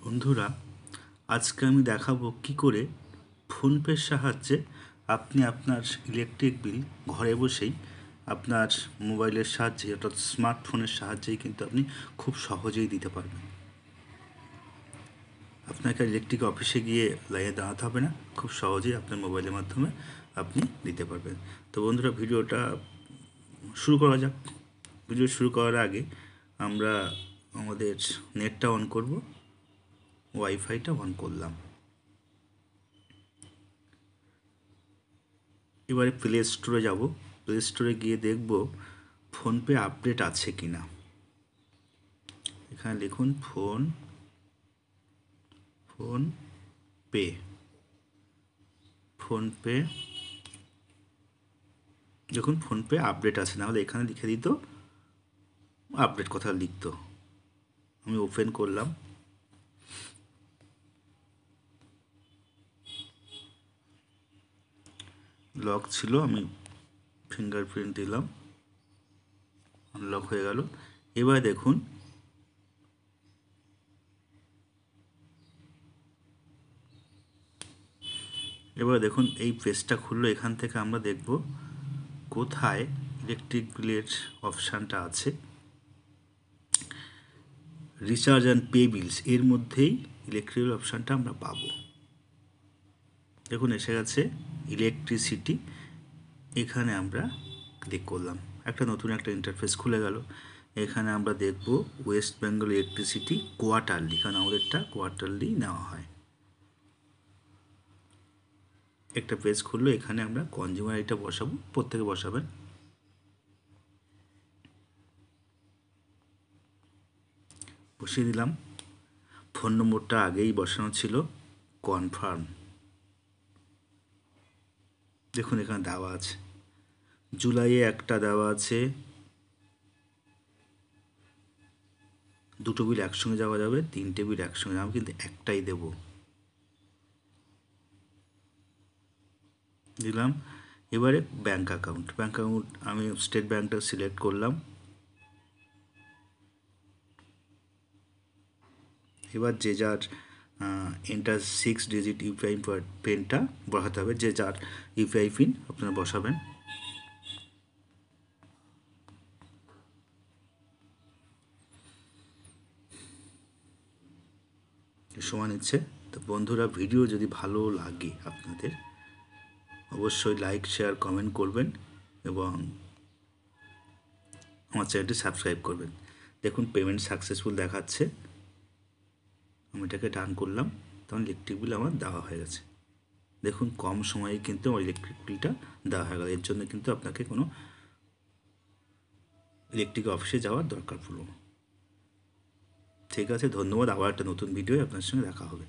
বন্ধুরা, আজকে আমি দেখাবো কি করে ফোনপের সাহায্যে আপনি আপনার ইলেকট্রিক বিল ঘরে বসেই আপনার মোবাইলের সাহায্যে অর্থাৎ স্মার্টফোনের সাহায্যেই কিন্তু আপনি খুব সহজেই দিতে পারবেন। আপনাকে ইলেকট্রিক অফিসে গিয়ে লাইনে দাঁড়াতে হবে না, খুব সহজেই আপনার মোবাইলের মাধ্যমে আপনি দিতে পারবেন। তো বন্ধুরা, ভিডিওটা শুরু করা যাক। ভিডিও শুরু করার আগে আমরা আমাদের নেটটা অন করব, ওয়াইফাইটা অন করলাম। এবারে প্লে স্টোরে যাব। প্লে স্টোরে গিয়ে দেখব ফোনপে আপডেট আছে কি না। এখানে লিখুন ফোনপে। দেখুন ফোনপে আপডেট আছে, না হলে এখানে লিখে দিত আপডেট কথা লিখতো। আমি ওপেন করলাম। লক ছিল, আমি ফিঙ্গারপ্রিন্ট দিলাম, আনলক হয়ে গেল। এবার দেখুন এই পেজটা খুললো। এখান থেকে আমরা দেখব কোথায় ইলেকট্রিক বিলের অপশানটা আছে। রিচার্জ অ্যান্ড পে বিলস এর মধ্যেই ইলেকট্রিক বিল অপশানটা আমরা পাবো। দেখুন এসে গেছে ইলেকট্রিসিটি। এখানে আমরা ক্লিক করলাম, নতুন একটা ইন্টারফেস খুলে গেল। এখানে আমরা দেখব ওয়েস্ট বেঙ্গল ইলেকট্রিসিটি কোয়ার্টারলি, কারণ আমাদেরটা কোয়ার্টারলি নেওয়া হয়। একটা পেজ খুললো, এখানে আমরা কনজিউমার আইডিটা বসাবো, প্রত্যেকে বসাবেন। বসিয়ে দিলাম। ফোন নম্বরটা আগেই বসানো ছিল, কনফার্ম। দেখুন এখানে দেওয়া আছে, জুলাইয়ে একটা দেওয়া আছে, দুটো বিল একসঙ্গে যাওয়া যাবে, তিনটে বিল একসঙ্গে যাবে, কিন্তু একটাই দেব। দিলাম। এবারে ব্যাঙ্ক অ্যাকাউন্ট আমি স্টেট ব্যাঙ্কটা সিলেক্ট করলাম। এবার যে যার এন্টার 6 ডিজিট ইউপিআই পিনটা বসাতে হবে, যে যার ইউপিআই পিন আপনারা বসাবেন। সময় নিচ্ছে। তো বন্ধুরা, ভিডিও যদি ভালো লাগে আপনাদের, অবশ্যই লাইক, শেয়ার, কমেন্ট করবেন এবং আমার চ্যানেলটি সাবস্ক্রাইব করবেন। দেখুন পেমেন্ট সাকসেসফুল দেখাচ্ছে। আমি এটাকে ডান করলাম, তখন ইলেকট্রিক বিল আমার দেওয়া হয়ে গেছে। দেখুন কম সময়ে কিন্তু আমার ইলেকট্রিক বিলটা দেওয়া হয়ে গেল। এর জন্য কিন্তু আপনাকে কোনো ইলেকট্রিক অফিসে যাওয়ার দরকার পড়ল না। ঠিক আছে, ধন্যবাদ। আবার একটা নতুন ভিডিও আপনার সঙ্গে দেখা হবে।